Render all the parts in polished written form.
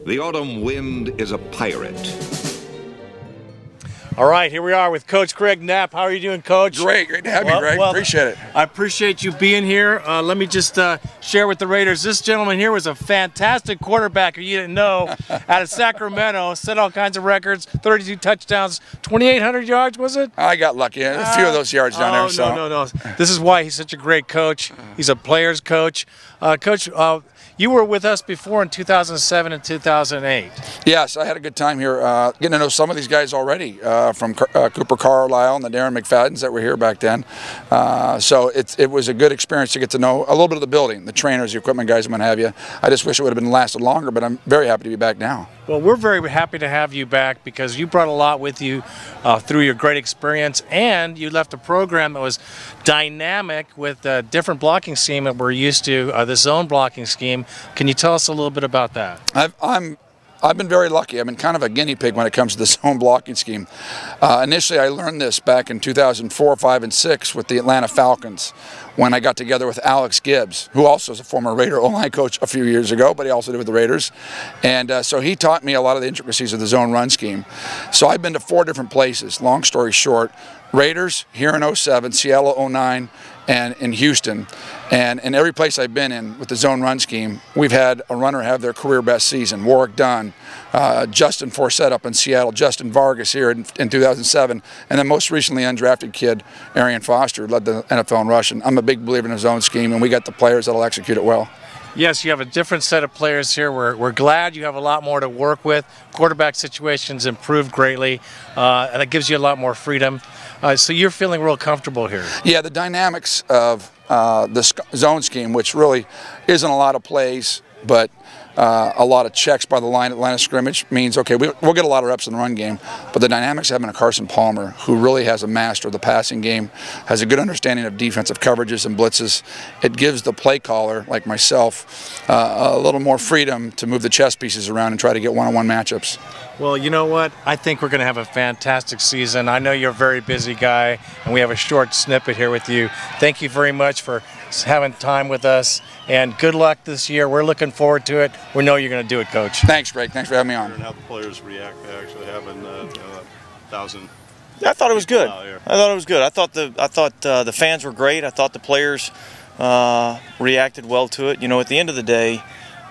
The autumn wind is a pirate. All right, here we are with Coach Greg Knapp. How are you doing, Coach? Great to have you, Greg. Appreciate it. I appreciate you being here. Let me just share with the Raiders. This gentleman here was a fantastic quarterback who you didn't know out of Sacramento. Set all kinds of records, 32 touchdowns, 2,800 yards, was it? I got lucky. A few of those yards down there. So. No. This is why he's such a great coach. He's a player's coach. Coach, you were with us before in 2007 and 2008. Yes, I had a good time here getting to know some of these guys already from Cooper Carlisle and the Darren McFadden's that were here back then. So it was a good experience to get to know a little bit of the building, the trainers, the equipment guys, and what have you. I just wish it would have been lasted longer, but I'm very happy to be back now. Well, we're very happy to have you back because you brought a lot with you through your great experience, and you left a program that was dynamic with a different blocking scheme that we're used to, the zone blocking scheme. Can you tell us a little bit about that? I've been very lucky. I've been kind of a guinea pig when it comes to the zone blocking scheme. Initially, I learned this back in 2004, 5, and 6 with the Atlanta Falcons when I got together with Alex Gibbs, who also is a former Raider O-line coach a few years ago, but he also did with the Raiders. And so he taught me a lot of the intricacies of the zone run scheme. So I've been to 4 different places, long story short. Raiders here in 07, Seattle 09, and in Houston. And in every place I've been in with the zone run scheme, we've had a runner have their career best season. Warwick Dunn, Justin Forsett up in Seattle, Justin Vargas here in 2007, and then most recently undrafted kid, Arian Foster, who led the NFL in rushing. I'm a big believer in the zone scheme, and we got the players that'll execute it well. Yes, you have a different set of players here. We're glad you have a lot more to work with. Quarterback situation's improved greatly, and it gives you a lot more freedom. So you're feeling real comfortable here. Yeah, the dynamics of the zone scheme, which really isn't a lot of plays, but a lot of checks by the line of scrimmage means, okay, we'll get a lot of reps in the run game, but the dynamics having a Carson Palmer who really has a master of the passing game, has a good understanding of defensive coverages and blitzes. It gives the play caller, like myself, a little more freedom to move the chess pieces around and try to get one-on-one matchups. Well, you know what? I think we're going to have a fantastic season. I know you're a very busy guy, and we have a short snippet here with you. Thank you very much for having time with us, and good luck this year. We're looking forward to it. We know you're going to do it, Coach. Thanks, Greg. Thanks for having me on. And how the players react to actually having 1,000. I thought it was good. I thought it was good. I thought the fans were great. I thought the players reacted well to it. You know, at the end of the day,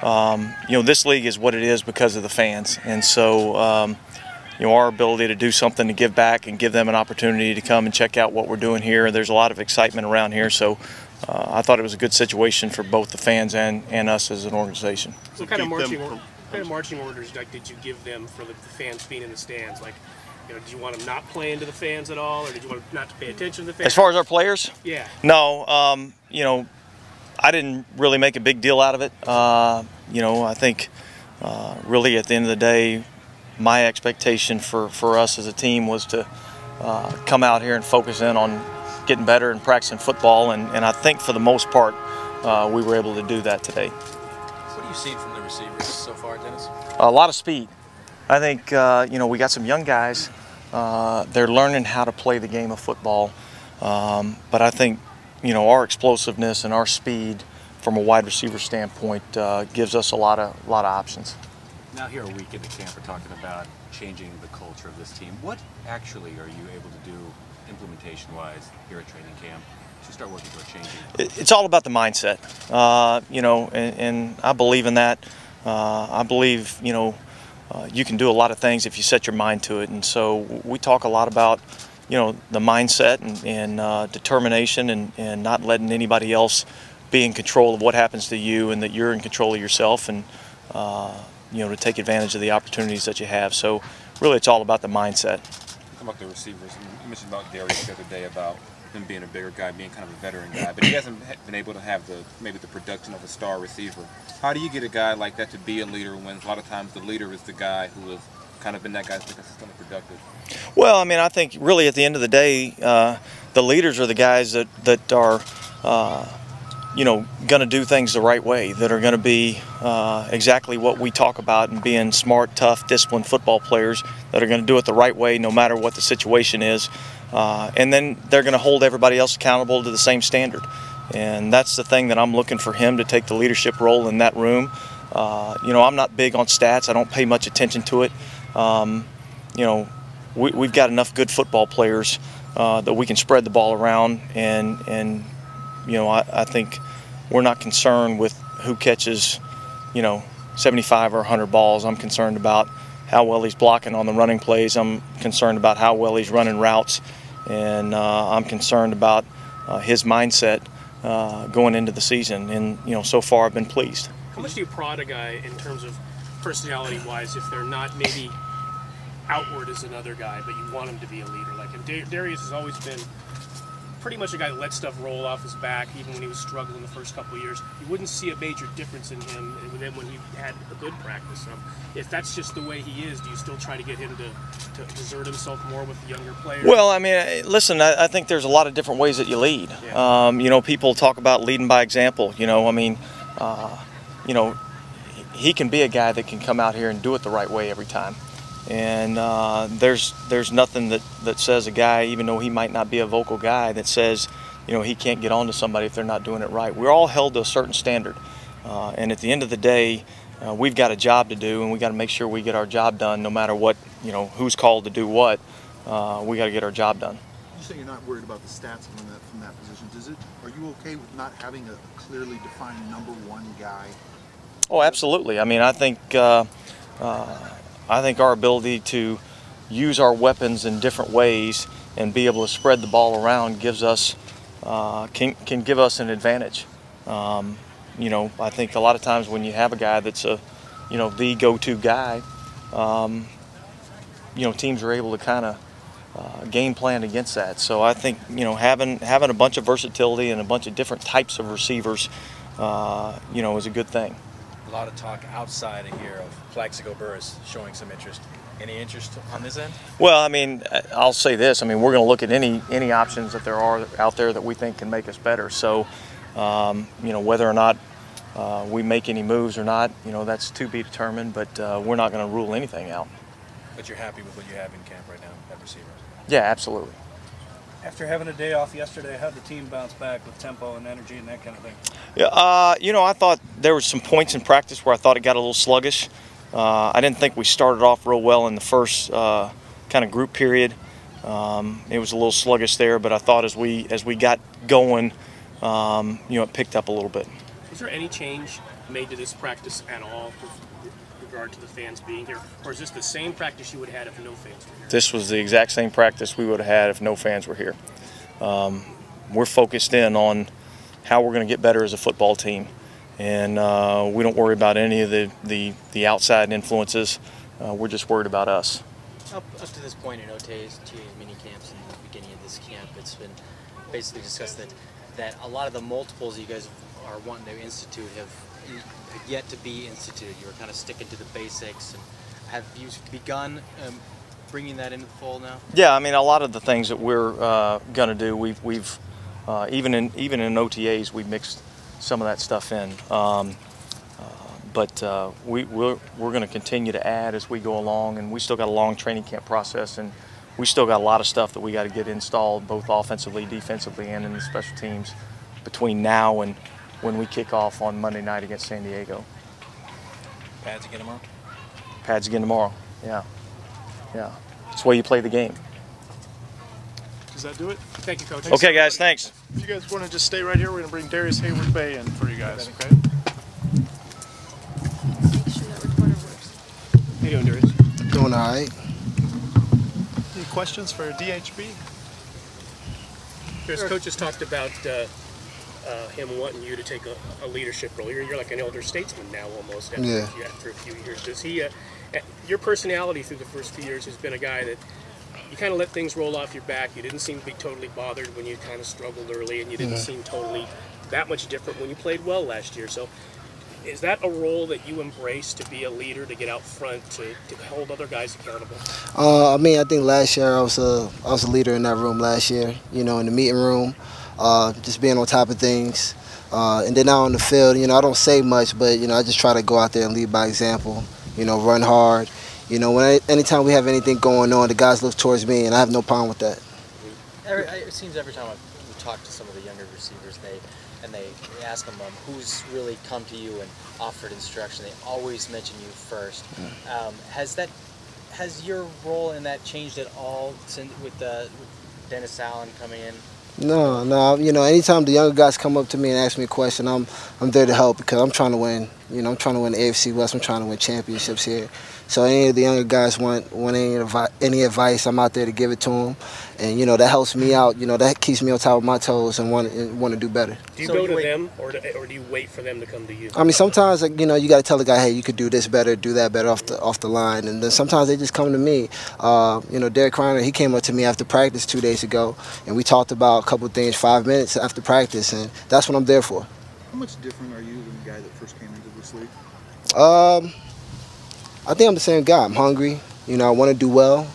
you know, this league is what it is because of the fans, and so you know, our ability to do something to give back and give them an opportunity to come and check out what we're doing here. There's a lot of excitement around here, so I thought it was a good situation for both the fans and us as an organization. So what kind of marching orders did you give them for the fans being in the stands? Like, you know, did you want them not playing to the fans at all, or did you want them not to pay attention to the fans? As far as our players? Yeah. No, you know, I didn't really make a big deal out of it. You know, I think really at the end of the day, my expectation for us as a team was to come out here and focus in on getting better and practicing football, and I think for the most part we were able to do that today. What have you seen from the receivers so far, Dennis? A lot of speed. I think you know, we got some young guys. They're learning how to play the game of football, but I think, you know, our explosiveness and our speed from a wide receiver standpoint gives us a lot of options. Now here a week into camp, we're talking about changing the culture of this team. What actually are you able to do implementation-wise here at training camp to start working toward changing? It's all about the mindset, you know, and I believe in that. I believe, you know, you can do a lot of things if you set your mind to it, and so we talk a lot about, you know, the mindset and determination and not letting anybody else be in control of what happens to you, and that you're in control of yourself, and you know, to take advantage of the opportunities that you have. So really it's all about the mindset. Talking about the receivers, you mentioned about Darius the other day about him being a bigger guy, being kind of a veteran guy, but he hasn't been able to have maybe the production of a star receiver. How do you get a guy like that to be a leader when a lot of times the leader is the guy who has kind of been that guy that's been consistently productive? Well, I mean, I think really at the end of the day, the leaders are the guys that are you know, going to do things the right way, that are going to be exactly what we talk about, and being smart, tough, disciplined football players that are going to do it the right way no matter what the situation is. And then they're going to hold everybody else accountable to the same standard. And that's the thing that I'm looking for him to take the leadership role in that room, You know, I'm not big on stats. I don't pay much attention to it. You know, we've got enough good football players that we can spread the ball around, and you know, I think we're not concerned with who catches, you know, 75 or 100 balls. I'm concerned about how well he's blocking on the running plays. I'm concerned about how well he's running routes, and I'm concerned about his mindset going into the season. And you know, so far I've been pleased. How much do you prod a guy in terms of personality-wise if they're not maybe outward as another guy, but you want him to be a leader? Like, and Darius has always been pretty much a guy that let stuff roll off his back, even when he was struggling the first couple of years. You wouldn't see a major difference in him when he had a good practice. If that's just the way he is, do you still try to get him to exert himself more with the younger players? Well, I mean, listen, I think there's a lot of different ways that you lead. Yeah. You know, people talk about leading by example. You know, I mean, you know, he can be a guy that can come out here and do it the right way every time. And there's nothing that says a guy, even though he might not be a vocal guy, that says, you know, he can't get on to somebody if they're not doing it right. We're all held to a certain standard. And at the end of the day, we've got a job to do, and we got to make sure we get our job done no matter what, you know, who's called to do what. We got to get our job done. You say you're not worried about the stats from that position. Are you okay with not having a clearly defined #1 guy? Oh, absolutely. I mean, I think our ability to use our weapons in different ways and be able to spread the ball around gives us can give us an advantage. You know, I think a lot of times when you have a guy that's the go-to guy, you know, teams are able to kind of game plan against that. So I think, you know, having a bunch of versatility and a bunch of different types of receivers, you know, is a good thing. A lot of talk outside of here of Plaxico Burress showing some interest. Any interest on this end? Well, I mean, I'll say this. I mean, we're going to look at any options that there are out there that we think can make us better. So, you know, whether or not we make any moves or not, you know, that's to be determined. But we're not going to rule anything out. But you're happy with what you have in camp right now at receiver? Yeah, absolutely. After having a day off yesterday, how'd the team bounce back with tempo and energy and that kind of thing? Yeah, you know, I thought there were some points in practice where I thought it got a little sluggish. I didn't think we started off real well in the first kind of group period. It was a little sluggish there, but I thought as we got going, you know, it picked up a little bit. Was there any change made to this practice at all with regard to the fans being here, or is this the same practice you would have had if no fans were here? This was the exact same practice we would have had if no fans were here. We're focused in on how we're going to get better as a football team, and we don't worry about any of the outside influences. We're just worried about us. Up to this point in OTAs, mini camps, and the beginning of this camp, it's been basically discussed that a lot of the multiples you guys are wanting to institute have yet to be instituted. You were kind of sticking to the basics. And have you begun bringing that into the fold now? Yeah, I mean, a lot of the things that we're going to do, we've even in OTAs, we mixed some of that stuff in. But we're going to continue to add as we go along, and we still got a long training camp process, and we still got a lot of stuff that we got to get installed, both offensively, defensively, and in the special teams between now and when we kick off on Monday night against San Diego. Pads again tomorrow? Pads again tomorrow, yeah. Yeah, that's the way you play the game. Does that do it? Thank you, Coach. Okay, guys, thanks. If you guys want to just stay right here, we're going to bring Darrius Heyward-Bey in for you guys, okay? Make sure that recorder works. How you doing, Darius? Doing all right. Any questions for DHB? Chris, Coach has talked about him wanting you to take a leadership role. You're like an elder statesman now almost after a few years. Does he, your personality through the first few years has been a guy that you kind of let things roll off your back. You didn't seem to be totally bothered when you kind of struggled early, and you didn't seem totally that much different when you played well last year. So is that a role that you embrace, to be a leader, to get out front, to hold other guys accountable? I mean, I think last year I was a leader in that room last year, you know, in the meeting room, just being on top of things. And then out on the field, you know, I don't say much, but, you know, I just try to go out there and lead by example, you know, run hard. You know, anytime we have anything going on, the guys look towards me, and I have no problem with that. It seems every time we talk to some of the younger receivers, and they ask them who's really come to you and offered instruction, they always mention you first. Has your role in that changed at all since with Dennis Allen coming in? No. You know, anytime the younger guys come up to me and ask me a question, I'm there to help because I'm trying to win. You know, I'm trying to win the AFC West. I'm trying to win championships here. So any of the younger guys want any advice, I'm out there to give it to them. And, you know, that helps me out. You know, that keeps me on top of my toes and want to do better. Do you go to them or do you wait for them to come to you? I mean, sometimes, you know, you got to tell the guy, hey, you could do this better, do that better off the line. And then sometimes they just come to me. You know, Derek Kreiner, he came up to me after practice 2 days ago, and we talked about a couple of things 5 minutes after practice, and that's what I'm there for. How much different are you than the guy that first came into this league? I think I'm the same guy. I'm hungry. You know, I want to do well.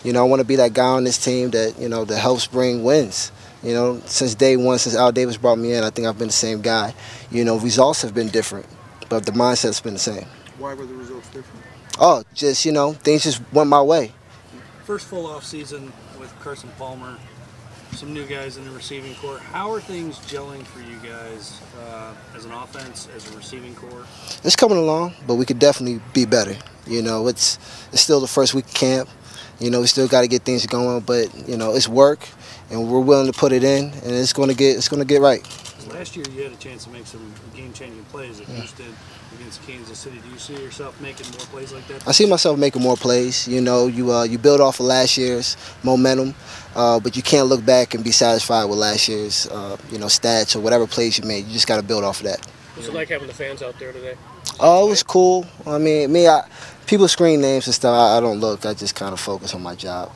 You know, I want to be that guy on this team that, you know, that helps bring wins. You know, since day one, since Al Davis brought me in, I think I've been the same guy. You know, results have been different, but the mindset's been the same. Why were the results different? Oh, just, you know, things just went my way. First full off season with Carson Palmer, some new guys in the receiving corps. How are things gelling for you guys as an offense, as a receiving corps? It's coming along, but we could definitely be better. You know, it's still the first week of camp. You know, we still got to get things going, but, you know, it's work, and we're willing to put it in, and it's going to get right. Last year you had a chance to make some game-changing plays at Houston against Kansas City. Do you see yourself making more plays like that? I see myself making more plays. You know, you build off of last year's momentum, but you can't look back and be satisfied with last year's you know, stats or whatever plays you made. You just got to build off of that. Was it like having the fans out there today? Oh, it was cool. I mean, people scream names and stuff. I don't look. I just kind of focus on my job.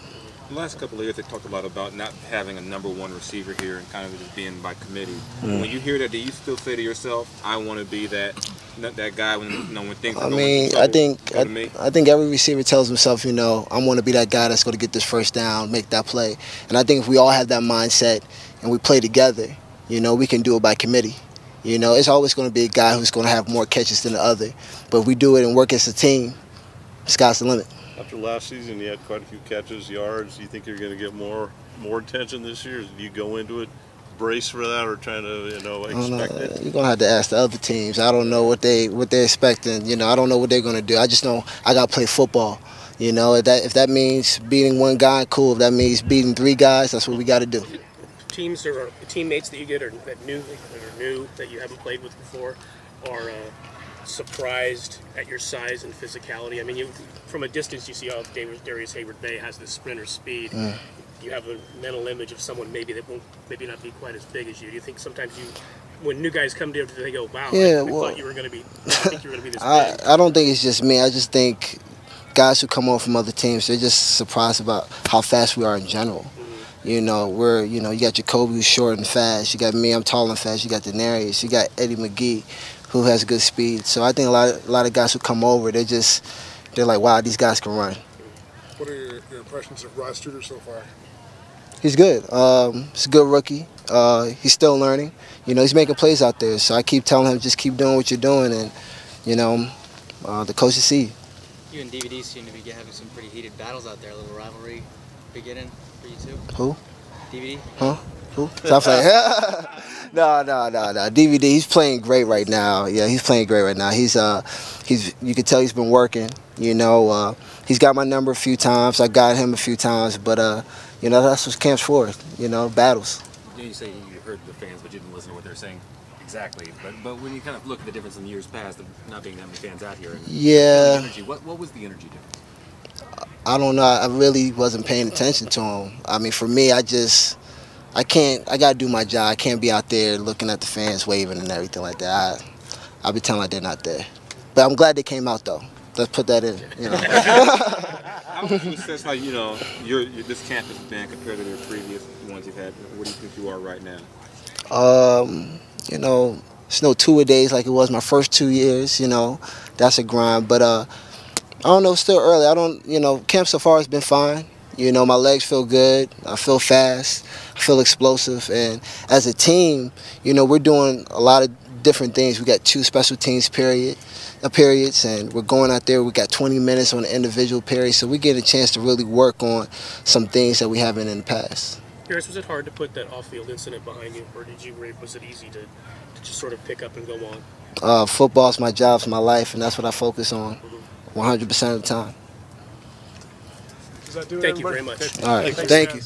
The last couple of years, they talked a lot about not having a #1 receiver here and kind of just being by committee. When you hear that, do you still say to yourself, "I want to be that guy when things are going I think every receiver tells himself, you know, I want to be that guy that's going to get this first down, make that play. And I think if we all have that mindset and we play together, you know, we can do it by committee. You know, it's always going to be a guy who's going to have more catches than the other. But if we do it and work as a team, sky's the limit. After last season, you had quite a few catches, yards. Do you think you're going to get more attention this year? Do you go into it brace for that, or trying to, you know, expect it? You're going to have to ask the other teams. I don't know what they're expecting. You know, I don't know what they're going to do. I just know I got to play football. You know, if that means beating one guy, cool. If that means beating 3 guys, that's what we got to do. Teams or teammates that you get or that new that you haven't played with before are surprised at your size and physicality. I mean, from a distance you see how Darrius Heyward-Bey has this sprinter speed. You have a mental image of someone maybe that won't not be quite as big as you. Do you think sometimes when new guys come to you, they go, "Wow, I thought you were going to be, this big"? I don't think it's just me. I just think guys who come on from other teams, they're just surprised about how fast we are in general. You know, you got Jacoby who's short and fast. You got me, I'm tall and fast. You got Darius. You got Eddie McGee, who has good speed. So I think a lot of guys who come over, they're like, wow, these guys can run. What are your impressions of Rod Streeter so far? He's good. He's a good rookie. He's still learning. You know, he's making plays out there. So I keep telling him, just keep doing what you're doing, and you know, the coaches see you. You and DVD seem to be having some pretty heated battles out there. A little rivalry beginning for you two. Who? DVD. Huh? Who? Stop playing. No. DVD. He's playing great right now. Yeah, he's playing great right now. You can tell he's been working. You know, he's got my number a few times. I got him a few times, but you know, that's what camp's for. You know, battles. You say you heard the fans, but you didn't listen to what they're saying exactly. But when you kind of look at the difference in the years past, of not being that many fans out here, and yeah, the energy, what was the energy difference? I don't know. I really wasn't paying attention to him. I mean, for me, I gotta do my job. I can't be out there looking at the fans waving and everything like that. I'll be telling like they're not there. But I'm glad they came out though. Let's put that in. You know. How would you assess how this camp has been compared to the previous ones you've had? What do you think you are right now? You know, it's no two-a-days like it was my first 2 years. You know, that's a grind. But I don't know. It's still early. You know, camp so far has been fine. You know, my legs feel good. I feel fast. I feel explosive. And as a team, you know, we're doing a lot of different things. We got 2 special teams periods, and we're going out there. We got 20 minutes on an individual period, so we get a chance to really work on some things that we haven't in the past. Darius, was it hard to put that off-field incident behind you, or was it easy to just sort of pick up and go on? Football's my job, it's my life, and that's what I focus on 100% of the time. Thank you very much. All right, thank you.